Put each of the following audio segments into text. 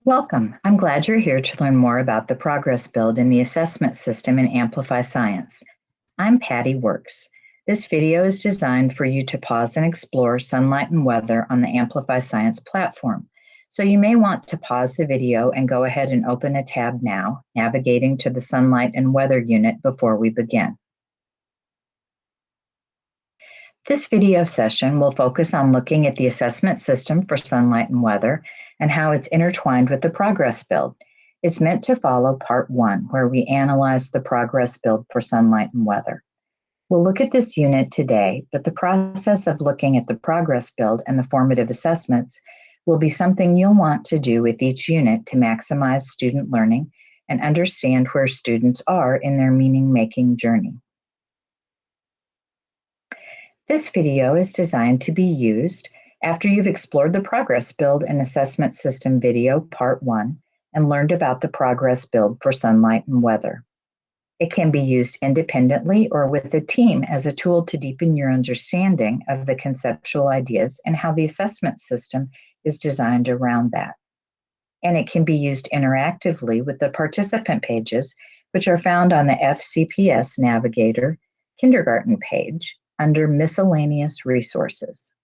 Welcome. I'm glad you're here to learn more about the progress build in the assessment system in Amplify Science. I'm Patty Works. This video is designed for you to pause and explore sunlight and weather on the Amplify Science platform. So you may want to pause the video and go ahead and open a tab now, navigating to the sunlight and weather unit before we begin. This video session will focus on looking at the assessment system for sunlight and weather and how it's intertwined with the progress build. It's meant to follow part 1, where we analyze the progress build for sunlight and weather. We'll look at this unit today, but the process of looking at the progress build and the formative assessments will be something you'll want to do with each unit to maximize student learning and understand where students are in their meaning-making journey. This video is designed to be used after you've explored the progress build and assessment system video part 1 and learned about the progress build for sunlight and weather. It can be used independently or with a team as a tool to deepen your understanding of the conceptual ideas and how the assessment system is designed around that. And it can be used interactively with the participant pages, which are found on the FCPS Navigator kindergarten page under Miscellaneous Resources.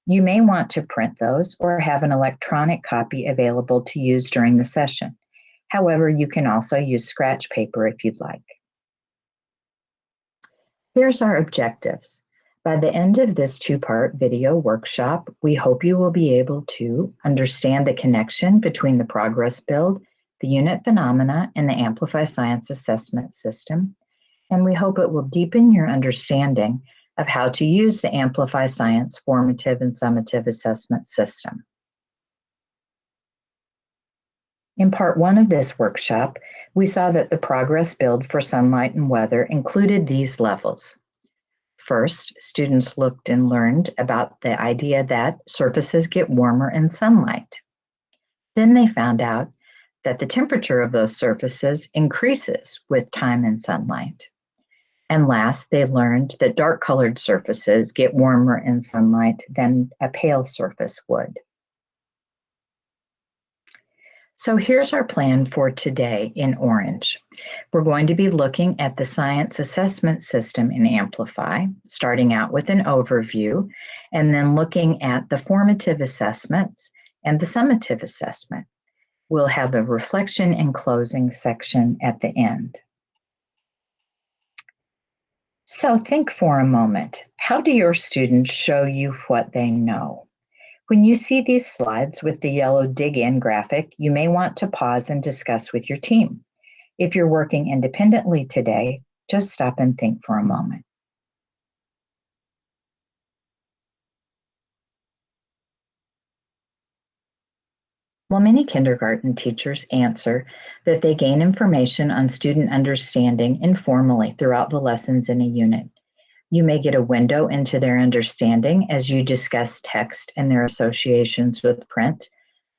You may want to print those or have an electronic copy available to use during the session. However, you can also use scratch paper if you'd like. Here's our objectives. By the end of this 2-part video workshop, we hope you will be able to understand the connection between the progress build, the unit phenomena, and the Amplify Science assessment system. And we hope it will deepen your understanding of how to use the Amplify Science formative and summative assessment system. In part 1 of this workshop, we saw that the progress build for sunlight and weather included these levels. First, students looked and learned about the idea that surfaces get warmer in sunlight. Then they found out that the temperature of those surfaces increases with time in sunlight. And last, they learned that dark-colored surfaces get warmer in sunlight than a pale surface would. So here's our plan for today in orange. We're going to be looking at the science assessment system in Amplify, starting out with an overview, and then looking at the formative assessments and the summative assessment. We'll have a reflection and closing section at the end. So think for a moment, how do your students show you what they know? When you see these slides with the yellow dig in graphic, you may want to pause and discuss with your team. If you're working independently today, just stop and think for a moment. Well, many kindergarten teachers answer that they gain information on student understanding informally throughout the lessons in a unit. You may get a window into their understanding as you discuss text and their associations with print,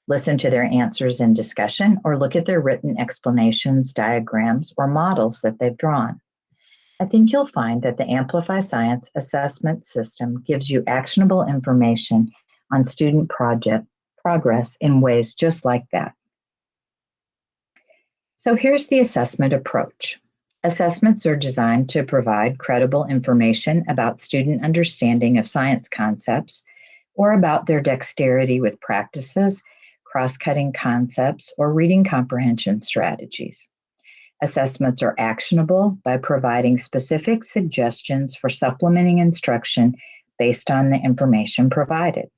listen to their answers in discussion, or look at their written explanations, diagrams, or models that they've drawn. I think you'll find that the Amplify Science assessment system gives you actionable information on student progress in ways just like that. So here's the assessment approach. Assessments are designed to provide credible information about student understanding of science concepts or about their dexterity with practices, cross-cutting concepts, or reading comprehension strategies. Assessments are actionable by providing specific suggestions for supplementing instruction based on the information provided.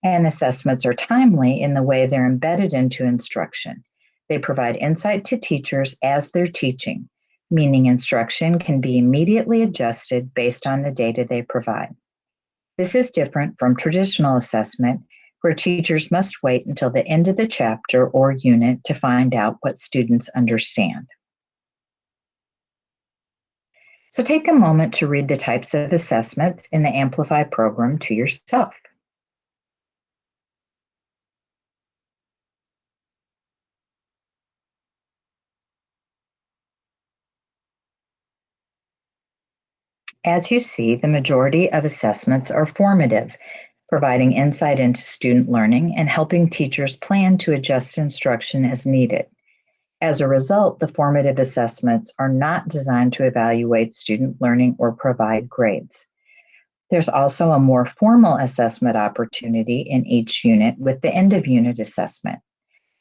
And assessments are timely in the way they're embedded into instruction. They provide insight to teachers as they're teaching, meaning instruction can be immediately adjusted based on the data they provide. This is different from traditional assessment, where teachers must wait until the end of the chapter or unit to find out what students understand. So take a moment to read the types of assessments in the Amplify program to yourself. As you see, the majority of assessments are formative, providing insight into student learning and helping teachers plan to adjust instruction as needed. As a result, the formative assessments are not designed to evaluate student learning or provide grades. There's also a more formal assessment opportunity in each unit with the end of unit assessment.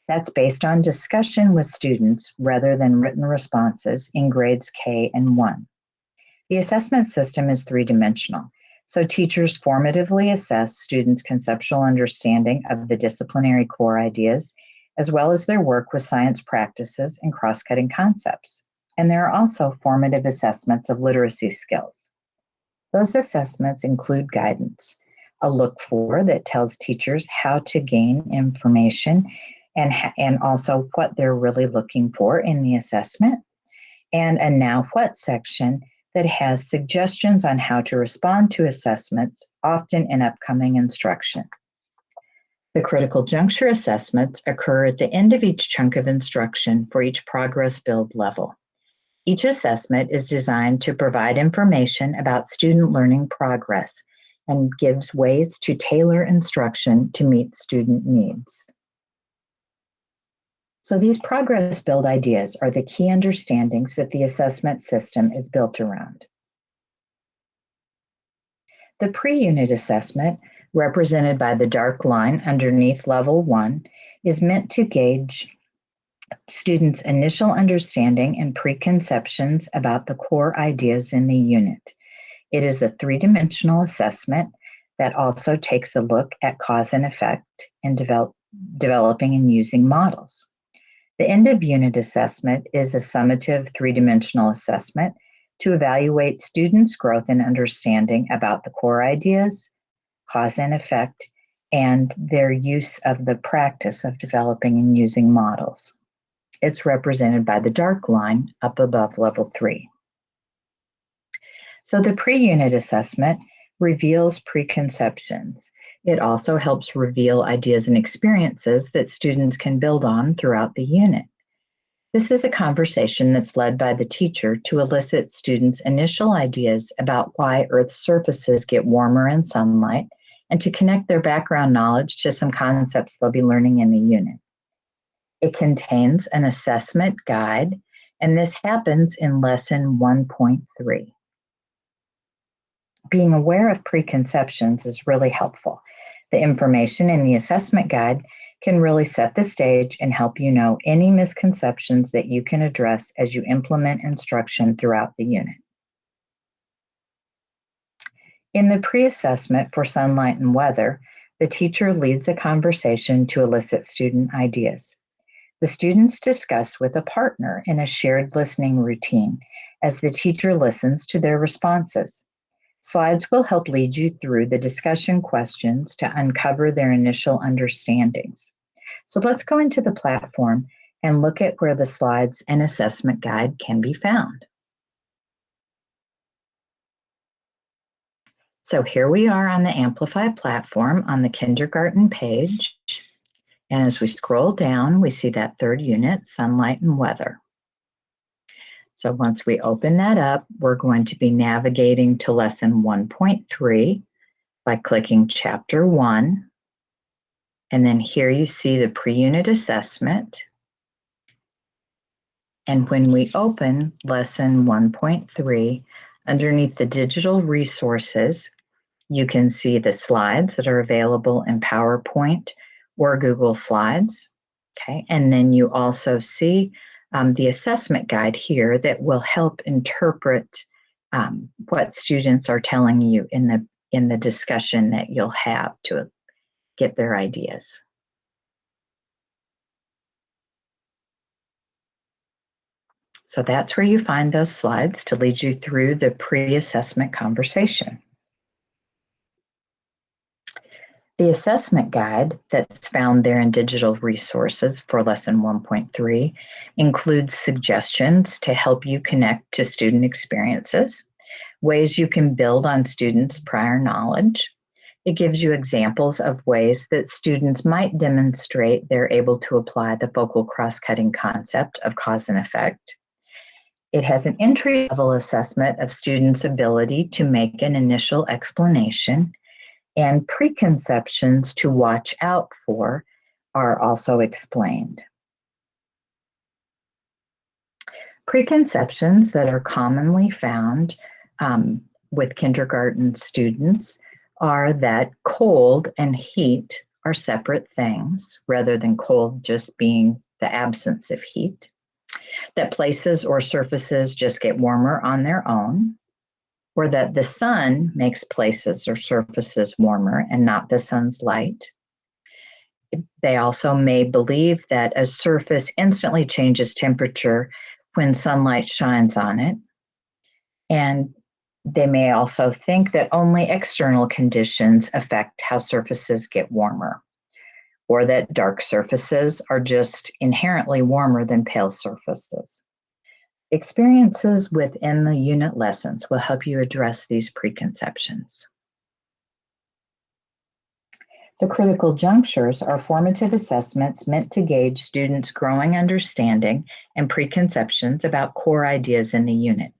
That's based on discussion with students rather than written responses in grades K and 1. The assessment system is three-dimensional, so teachers formatively assess students' conceptual understanding of the disciplinary core ideas, as well as their work with science practices and cross-cutting concepts. And there are also formative assessments of literacy skills. Those assessments include guidance, a look for that tells teachers how to gain information and also what they're really looking for in the assessment, and a now what section that has suggestions on how to respond to assessments, often in upcoming instruction. The critical juncture assessments occur at the end of each chunk of instruction for each progress build level. Each assessment is designed to provide information about student learning progress and gives ways to tailor instruction to meet student needs. So these progress build ideas are the key understandings that the assessment system is built around. The pre-unit assessment, represented by the dark line underneath level 1, is meant to gauge students' initial understanding and preconceptions about the core ideas in the unit. It is a three-dimensional assessment that also takes a look at cause and effect in developing and using models. The end of unit assessment is a summative three-dimensional assessment to evaluate students' growth and understanding about the core ideas, cause and effect, and their use of the practice of developing and using models. It's represented by the dark line up above level 3. So the pre-unit assessment reveals preconceptions. It also helps reveal ideas and experiences that students can build on throughout the unit. This is a conversation that's led by the teacher to elicit students' initial ideas about why Earth's surfaces get warmer in sunlight and to connect their background knowledge to some concepts they'll be learning in the unit. It contains an assessment guide, and this happens in lesson 1.3. Being aware of preconceptions is really helpful. The information in the assessment guide can really set the stage and help you know any misconceptions that you can address as you implement instruction throughout the unit. In the pre-assessment for sunlight and weather, the teacher leads a conversation to elicit student ideas. The students discuss with a partner in a shared listening routine as the teacher listens to their responses. Slides will help lead you through the discussion questions to uncover their initial understandings. So let's go into the platform and look at where the slides and assessment guide can be found. So here we are on the Amplify platform on the kindergarten page. And as we scroll down, we see that third unit, sunlight and weather. So once we open that up, we're going to be navigating to lesson 1.3 by clicking chapter 1. And then here you see the pre-unit assessment. And when we open lesson 1.3, underneath the digital resources, you can see the slides that are available in PowerPoint or Google Slides. Okay, and then you also see the assessment guide here that will help interpret what students are telling you in the discussion that you'll have to get their ideas. So that's where you find those slides to lead you through the pre-assessment conversation. The assessment guide that's found there in digital resources for lesson 1.3 includes suggestions to help you connect to student experiences, ways you can build on students' prior knowledge. It gives you examples of ways that students might demonstrate they're able to apply the focal cross-cutting concept of cause and effect. It has an entry-level assessment of students' ability to make an initial explanation. and preconceptions to watch out for are also explained. Preconceptions that are commonly found with kindergarten students are that cold and heat are separate things, rather than cold just being the absence of heat, that places or surfaces just get warmer on their own, or that the sun makes places or surfaces warmer and not the sun's light. They also may believe that a surface instantly changes temperature when sunlight shines on it. And they may also think that only external conditions affect how surfaces get warmer, or that dark surfaces are just inherently warmer than pale surfaces. Experiences within the unit lessons will help you address these preconceptions. The critical junctures are formative assessments meant to gauge students' growing understanding and preconceptions about core ideas in the unit.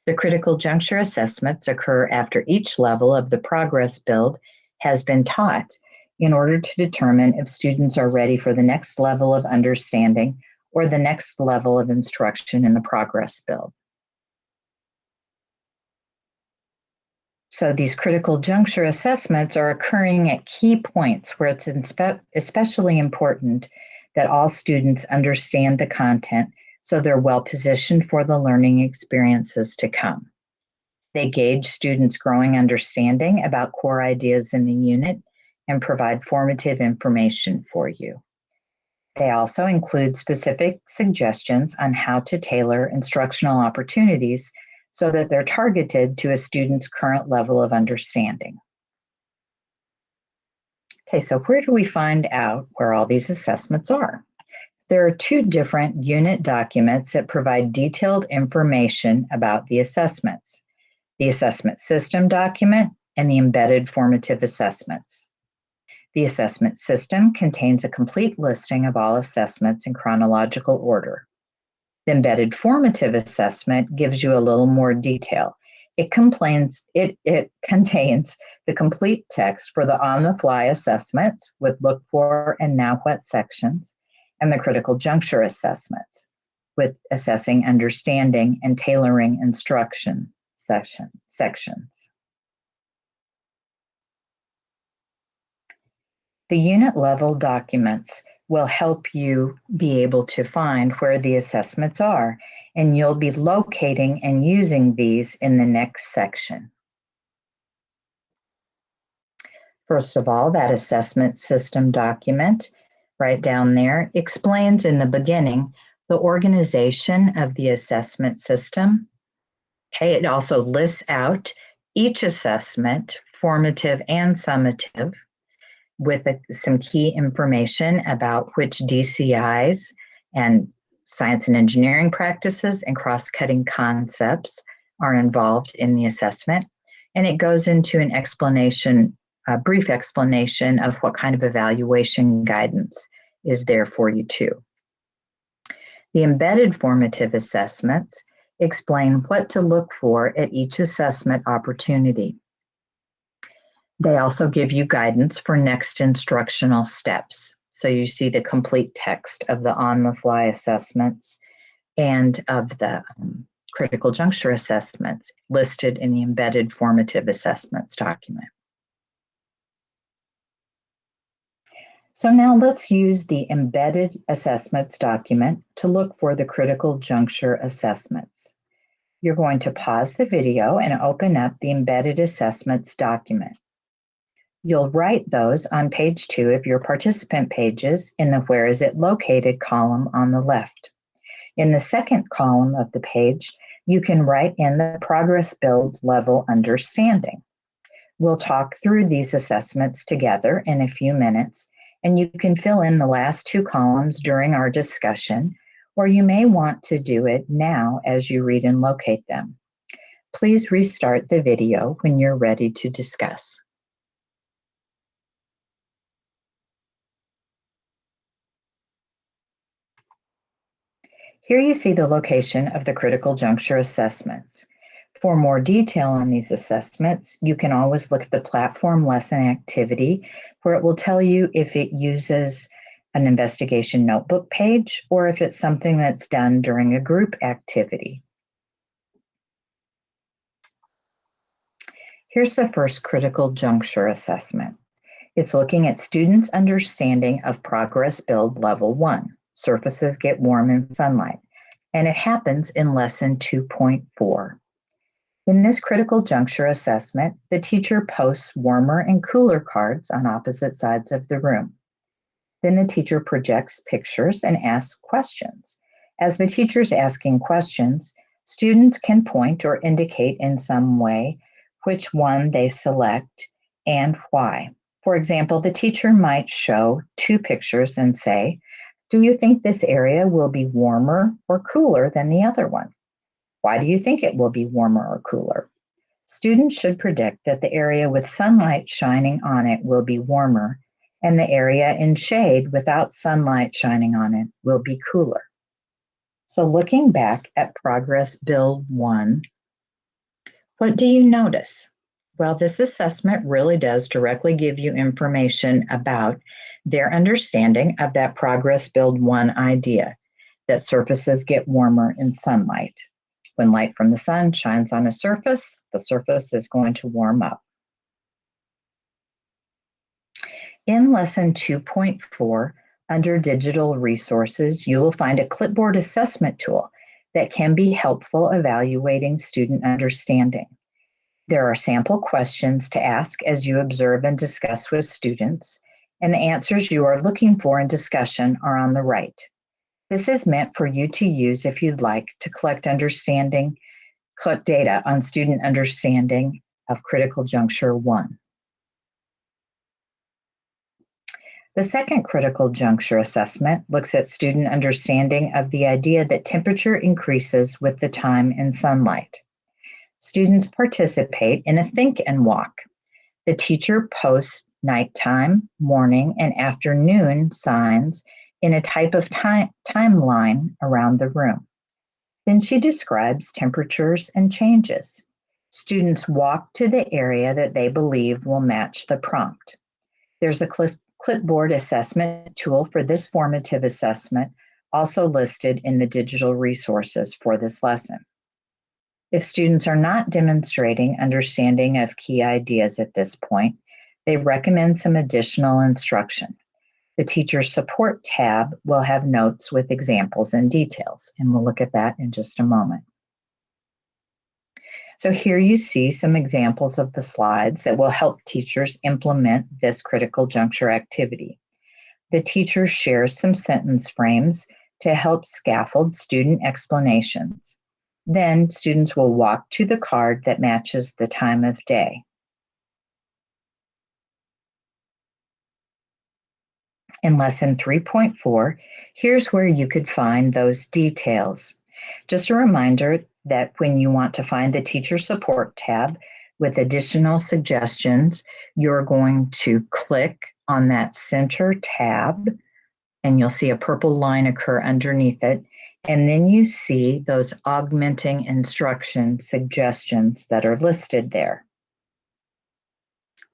The critical juncture assessments occur after each level of the progress build has been taught in order to determine if students are ready for the next level of understanding or the next level of instruction in the progress build. So these critical juncture assessments are occurring at key points where it's especially important that all students understand the content so they're well positioned for the learning experiences to come. They gauge students' growing understanding about core ideas in the unit and provide formative information for you. They also include specific suggestions on how to tailor instructional opportunities so that they're targeted to a student's current level of understanding. Okay, so where do we find out where all these assessments are? There are two different unit documents that provide detailed information about the assessments: the assessment system document and the embedded formative assessments. The assessment system contains a complete listing of all assessments in chronological order. The embedded formative assessment gives you a little more detail. It contains the complete text for the on-the-fly assessments with look for and now what sections, and the critical juncture assessments with assessing understanding and tailoring instruction sections. The unit level documents will help you be able to find where the assessments are, and you'll be locating and using these in the next section. First of all, that assessment system document right down there explains in the beginning the organization of the assessment system. Okay, it also lists out each assessment, formative and summative, with some key information about which DCIs and science and engineering practices and cross-cutting concepts are involved in the assessment. And it goes into an explanation, a brief explanation of what kind of evaluation guidance is there for you too. The embedded formative assessments explain what to look for at each assessment opportunity. They also give you guidance for next instructional steps. So you see the complete text of the on-the-fly assessments and of the critical juncture assessments listed in the embedded formative assessments document. So now let's use the embedded assessments document to look for the critical juncture assessments. You're going to pause the video and open up the embedded assessments document. You'll write those on page 2 of your participant pages in the Where Is It Located column on the left. In the second column of the page, you can write in the progress build level understanding. We'll talk through these assessments together in a few minutes, and you can fill in the last 2 columns during our discussion, or you may want to do it now as you read and locate them. Please restart the video when you're ready to discuss. Here you see the location of the critical juncture assessments. For more detail on these assessments, you can always look at the platform lesson activity, where it will tell you if it uses an investigation notebook page or if it's something that's done during a group activity. Here's the first critical juncture assessment. It's looking at students' understanding of Progress Build Level 1, surfaces get warm in sunlight, and it happens in Lesson 2.4. In this critical juncture assessment, the teacher posts warmer and cooler cards on opposite sides of the room. Then the teacher projects pictures and asks questions. As the teacher's asking questions, students can point or indicate in some way which one they select and why. For example, the teacher might show two pictures and say, "Do you think this area will be warmer or cooler than the other one? Why do you think it will be warmer or cooler?" Students should predict that the area with sunlight shining on it will be warmer, and the area in shade without sunlight shining on it will be cooler. So looking back at Progress Build 1, what do you notice? Well, this assessment really does directly give you information about their understanding of that Progress Build 1 idea, that surfaces get warmer in sunlight. When light from the sun shines on a surface, the surface is going to warm up. In Lesson 2.4, under Digital Resources, you will find a clipboard assessment tool that can be helpful evaluating student understanding. There are sample questions to ask as you observe and discuss with students, and the answers you are looking for in discussion are on the right. This is meant for you to use if you'd like to collect data on student understanding of Critical Juncture 1. The second Critical Juncture assessment looks at student understanding of the idea that temperature increases with the time in sunlight. Students participate in a think and walk. The teacher posts nighttime, morning, and afternoon signs in a type of timeline around the room. Then she describes temperatures and changes. Students walk to the area that they believe will match the prompt. There's a clipboard assessment tool for this formative assessment, also listed in the digital resources for this lesson. If students are not demonstrating understanding of key ideas at this point, they recommend some additional instruction. The Teacher Support tab will have notes with examples and details, and we'll look at that in just a moment. So here you see some examples of the slides that will help teachers implement this critical juncture activity. The teacher shares some sentence frames to help scaffold student explanations. Then students will walk to the card that matches the time of day. In Lesson 3.4, here's where you could find those details. Just a reminder that when you want to find the Teacher Support tab with additional suggestions, you're going to click on that center tab, and you'll see a purple line occur underneath it. And then you see those augmenting instruction suggestions that are listed there.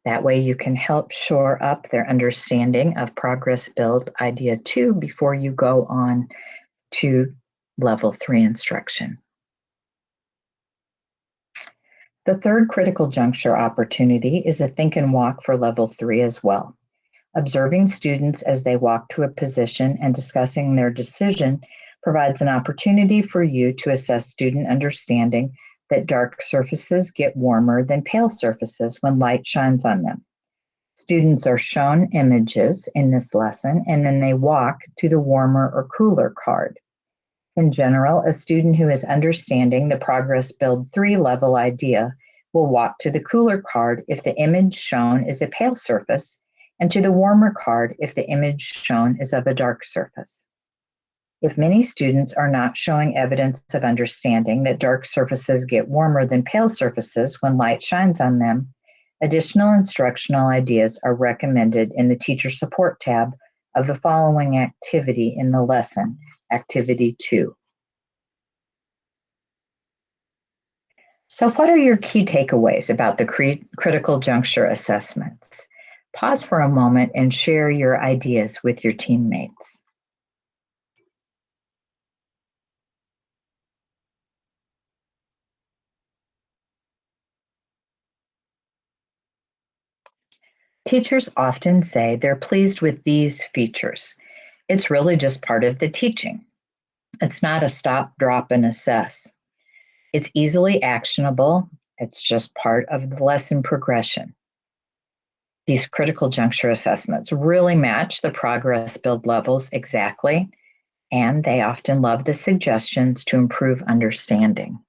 That way you can help shore up their understanding of Progress Build Idea 2 before you go on to Level 3 instruction. The third critical juncture opportunity is a think and walk for Level 3 as well. Observing students as they walk to a position and discussing their decision provides an opportunity for you to assess student understanding that dark surfaces get warmer than pale surfaces when light shines on them. Students are shown images in this lesson, and then they walk to the warmer or cooler card. In general, a student who is understanding the Progress Build 3 level idea will walk to the cooler card if the image shown is a pale surface, and to the warmer card if the image shown is of a dark surface. If many students are not showing evidence of understanding that dark surfaces get warmer than pale surfaces when light shines on them, additional instructional ideas are recommended in the Teacher Support tab of the following activity in the lesson, Activity 2. So, what are your key takeaways about the critical juncture assessments? Pause for a moment and share your ideas with your teammates. Teachers often say they're pleased with these features. It's really just part of the teaching. It's not a stop, drop, and assess. It's easily actionable. It's just part of the lesson progression. These critical juncture assessments really match the progress build levels exactly, and they often love the suggestions to improve understanding.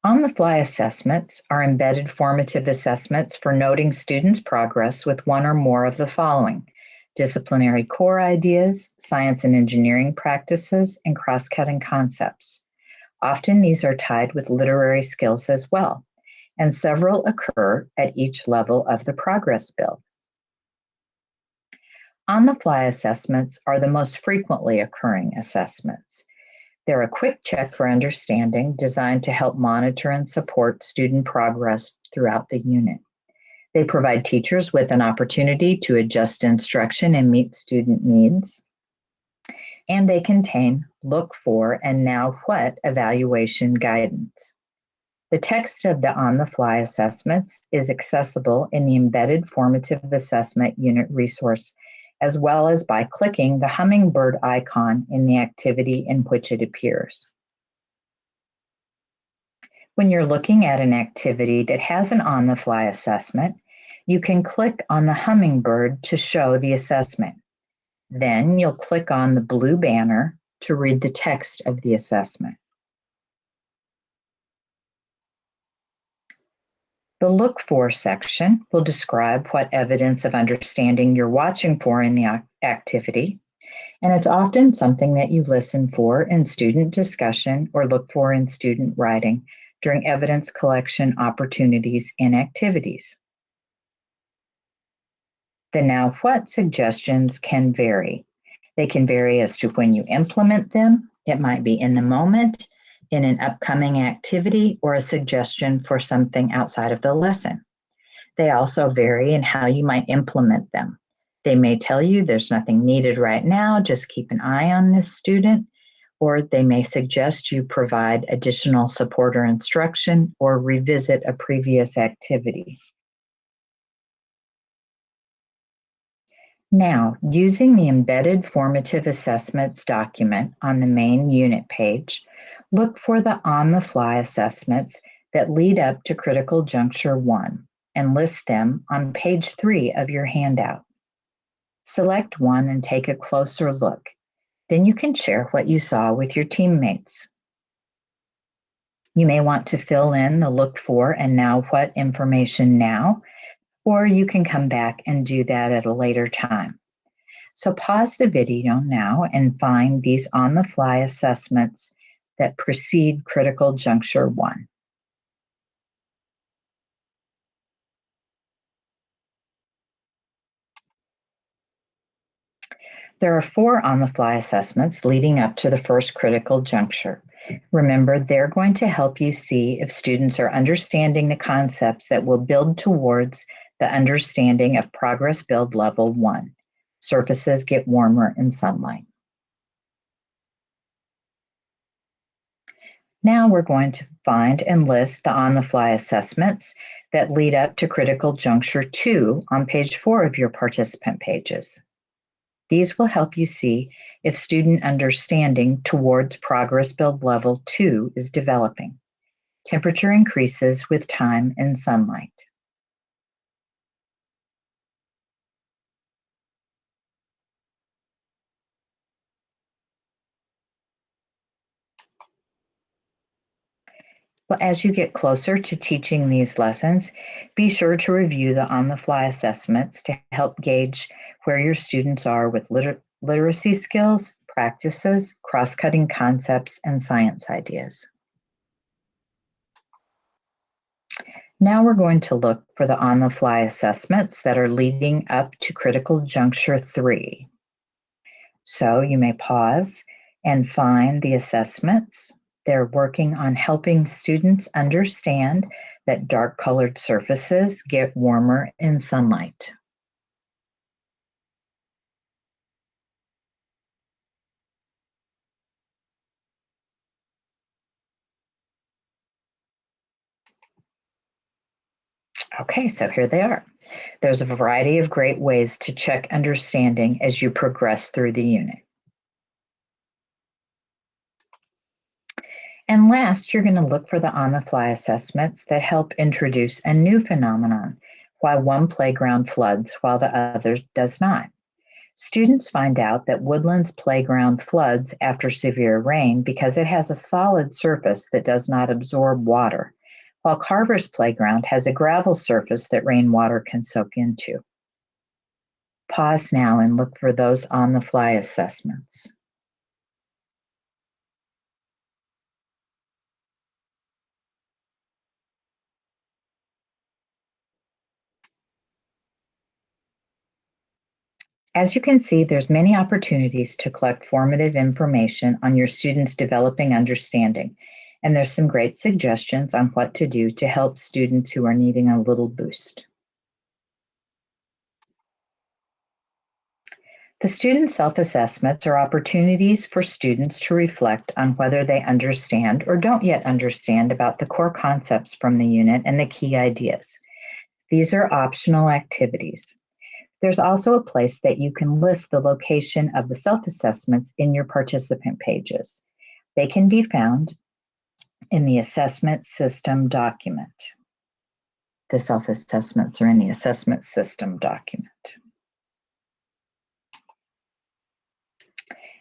On-the-fly assessments are embedded formative assessments for noting students' progress with one or more of the following: disciplinary core ideas, science and engineering practices, and cross-cutting concepts. Often these are tied with literary skills as well, and several occur at each level of the progress build. On-the-fly assessments are the most frequently occurring assessments. They're a quick check for understanding designed to help monitor and support student progress throughout the unit. They provide teachers with an opportunity to adjust instruction and meet student needs. And they contain look for and now what evaluation guidance. The text of the on-the-fly assessments is accessible in the embedded formative assessment unit resource, as well as by clicking the hummingbird icon in the activity in which it appears. When you're looking at an activity that has an on-the-fly assessment, you can click on the hummingbird to show the assessment. Then you'll click on the blue banner to read the text of the assessment. The Look For section will describe what evidence of understanding you're watching for in the activity, and it's often something that you listen for in student discussion or look for in student writing during evidence collection opportunities in activities. The Now What suggestions can vary. They can vary as to when you implement them. It might be in the moment, in an upcoming activity, or a suggestion for something outside of the lesson. They also vary in how you might implement them. They may tell you there's nothing needed right now, just keep an eye on this student, or they may suggest you provide additional support or instruction or revisit a previous activity. Now, using the embedded formative assessments document on the main unit page, look for the on-the-fly assessments that lead up to critical juncture 1 and list them on page 3 of your handout. Select one and take a closer look. Then you can share what you saw with your teammates. You may want to fill in the look for and now what information now, or you can come back and do that at a later time. So pause the video now and find these on-the-fly assessments that precede critical juncture 1. There are 4 on-the-fly assessments leading up to the first critical juncture. Remember, they're going to help you see if students are understanding the concepts that will build towards the understanding of progress build level 1. Surfaces get warmer in sunlight. Now we're going to find and list the on-the-fly assessments that lead up to critical juncture 2 on page 4 of your participant pages. These will help you see if student understanding towards progress build level 2 is developing. Temperature increases with time in sunlight. Well, as you get closer to teaching these lessons, be sure to review the on-the-fly assessments to help gauge where your students are with literacy skills, practices, cross-cutting concepts, and science ideas. Now we're going to look for the on-the-fly assessments that are leading up to critical juncture 3. So you may pause and find the assessments They're working on helping students understand that dark colored surfaces get warmer in sunlight. Okay, so here they are. There's a variety of great ways to check understanding as you progress through the unit. And last, you're going to look for the on-the-fly assessments that help introduce a new phenomenon, why one playground floods while the other does not. Students find out that Woodland's playground floods after severe rain because it has a solid surface that does not absorb water, while Carver's playground has a gravel surface that rainwater can soak into. Pause now and look for those on-the-fly assessments. As you can see, there's many opportunities to collect formative information on your students' developing understanding, and there's some great suggestions on what to do to help students who are needing a little boost. The student self-assessments are opportunities for students to reflect on whether they understand or don't yet understand about the core concepts from the unit and the key ideas. These are optional activities. There's also a place that you can list the location of the self-assessments in your participant pages. They can be found in the assessment system document. The self-assessments are in the assessment system document.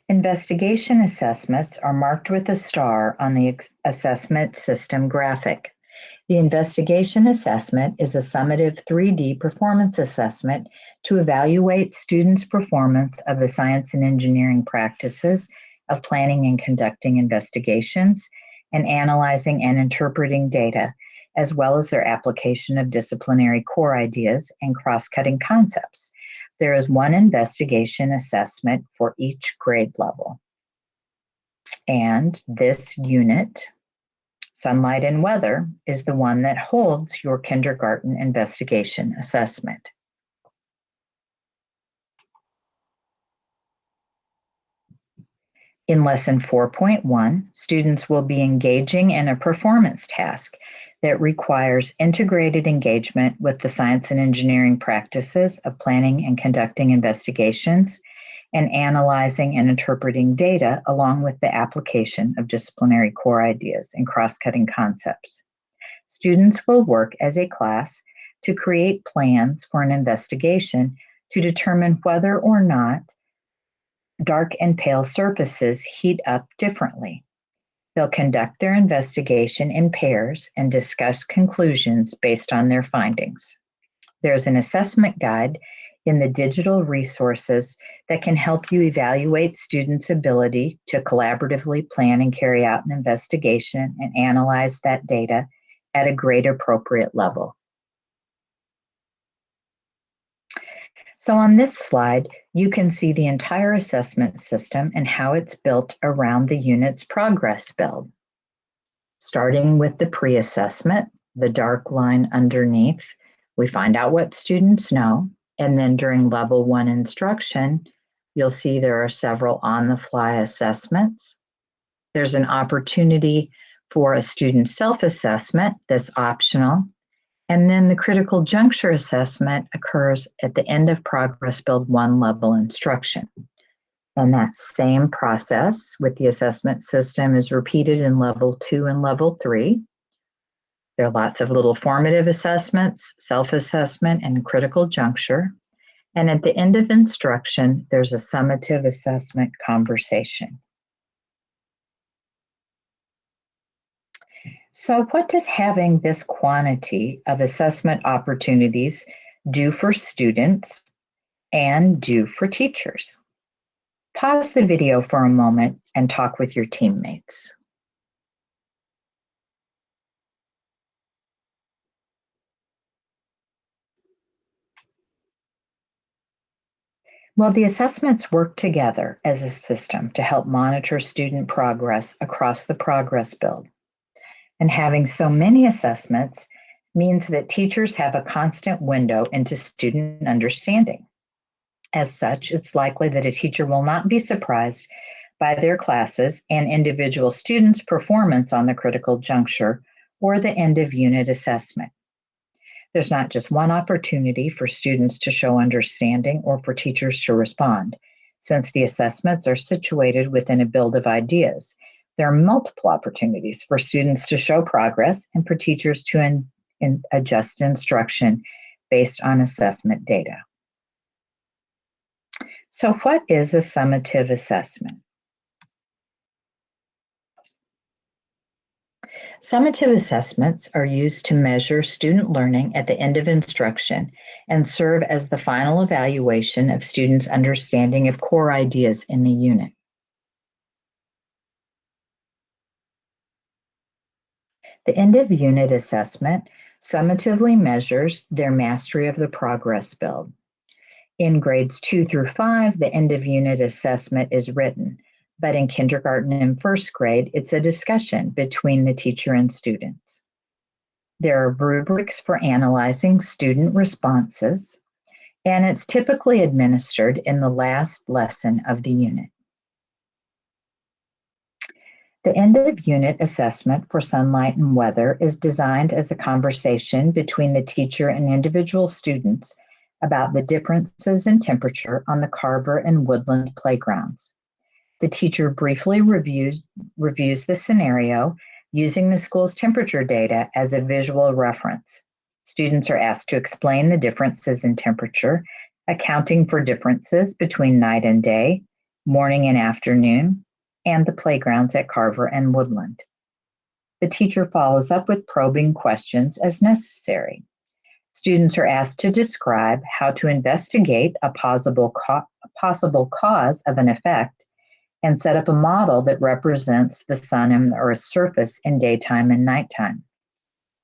Investigation assessments are marked with a star on the assessment system graphic. The investigation assessment is a summative 3D performance assessment to evaluate students' performance of the science and engineering practices of planning and conducting investigations and analyzing and interpreting data, as well as their application of disciplinary core ideas and cross-cutting concepts. There is one investigation assessment for each grade level. And this unit, Sunlight and Weather, is the one that holds your kindergarten investigation assessment. In lesson 4.1, students will be engaging in a performance task that requires integrated engagement with the science and engineering practices of planning and conducting investigations and analyzing and interpreting data along with the application of disciplinary core ideas and cross-cutting concepts. Students will work as a class to create plans for an investigation to determine whether or not dark and pale surfaces heat up differently. They'll conduct their investigation in pairs and discuss conclusions based on their findings. There's an assessment guide in the digital resources that can help you evaluate students' ability to collaboratively plan and carry out an investigation and analyze that data at a grade appropriate level. So on this slide, you can see the entire assessment system and how it's built around the unit's progress build. Starting with the pre-assessment, the dark line underneath, we find out what students know. And then during level 1 instruction, you'll see there are several on-the-fly assessments. There's an opportunity for a student self-assessment that's optional. And then the critical juncture assessment occurs at the end of Progress Build 1 level instruction. And that same process with the assessment system is repeated in level 2 and level 3. There are lots of little formative assessments, self-assessment, and critical juncture. And at the end of instruction, there's a summative assessment conversation. So what does having this quantity of assessment opportunities do for students and do for teachers? Pause the video for a moment and talk with your teammates. Well, the assessments work together as a system to help monitor student progress across the progress build. And having so many assessments means that teachers have a constant window into student understanding. As such, it's likely that a teacher will not be surprised by their classes and individual students' performance on the critical juncture or the end of unit assessment. There's not just one opportunity for students to show understanding or for teachers to respond. Since the assessments are situated within a build of ideas, there are multiple opportunities for students to show progress and for teachers to adjust instruction based on assessment data. So, what is a summative assessment? Summative assessments are used to measure student learning at the end of instruction and serve as the final evaluation of students' understanding of core ideas in the unit. The end of unit assessment summatively measures their mastery of the progress build. In grades 2 through 5, the end of unit assessment is written, but in kindergarten and first grade, it's a discussion between the teacher and students. There are rubrics for analyzing student responses, and it's typically administered in the last lesson of the unit. The end of unit assessment for sunlight and weather is designed as a conversation between the teacher and individual students about the differences in temperature on the Carver and Woodland playgrounds. The teacher briefly reviews the scenario using the school's temperature data as a visual reference. Students are asked to explain the differences in temperature, accounting for differences between night and day, morning and afternoon, and the playgrounds at Carver and Woodland. The teacher follows up with probing questions as necessary. Students are asked to describe how to investigate a possible cause of an effect and set up a model that represents the sun and the Earth's surface in daytime and nighttime.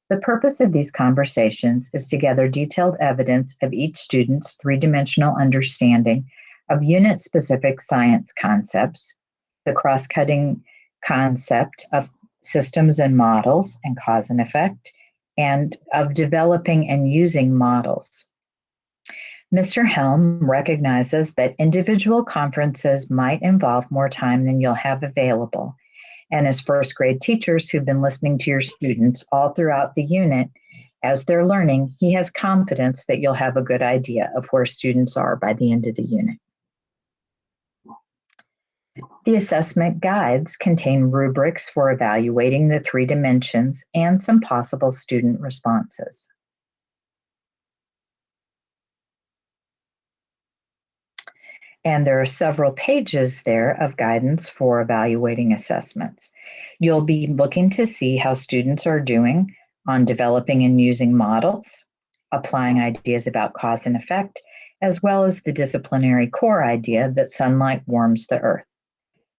The purpose of these conversations is to gather detailed evidence of each student's three-dimensional understanding of unit-specific science concepts, the cross-cutting concept of systems and models and cause and effect, and of developing and using models. Mr. Helm recognizes that individual conferences might involve more time than you'll have available. And as first grade teachers who've been listening to your students all throughout the unit as they're learning, he has confidence that you'll have a good idea of where students are by the end of the unit. The assessment guides contain rubrics for evaluating the three dimensions and some possible student responses. And there are several pages there of guidance for evaluating assessments. You'll be looking to see how students are doing on developing and using models, applying ideas about cause and effect, as well as the disciplinary core idea that sunlight warms the earth.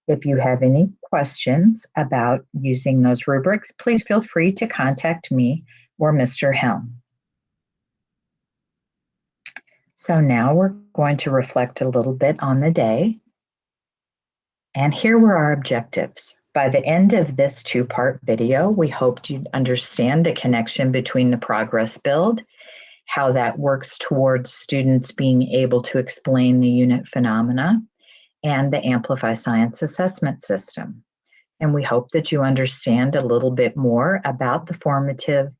If you have any questions about using those rubrics, please feel free to contact me or Mr. Helm. So now we're going to reflect a little bit on the day. And here were our objectives. By the end of this two-part video, we hoped you'd understand the connection between the progress build, how that works towards students being able to explain the unit phenomena, and the Amplify Science assessment system. And we hope that you understand a little bit more about the formative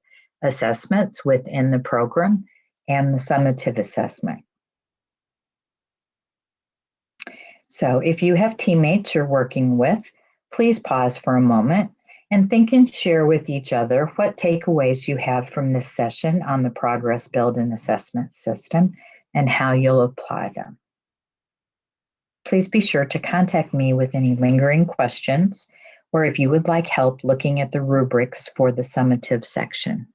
assessments within the program and the summative assessment. So if you have teammates you're working with, please pause for a moment and think and share with each other what takeaways you have from this session on the progress build and assessment system and how you'll apply them. Please be sure to contact me with any lingering questions or if you would like help looking at the rubrics for the summative section.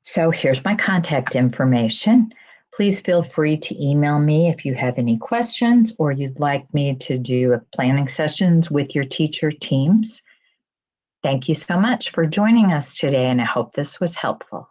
So here's my contact information. Please feel free to email me if you have any questions or you'd like me to do planning sessions with your teacher teams. Thank you so much for joining us today, and I hope this was helpful.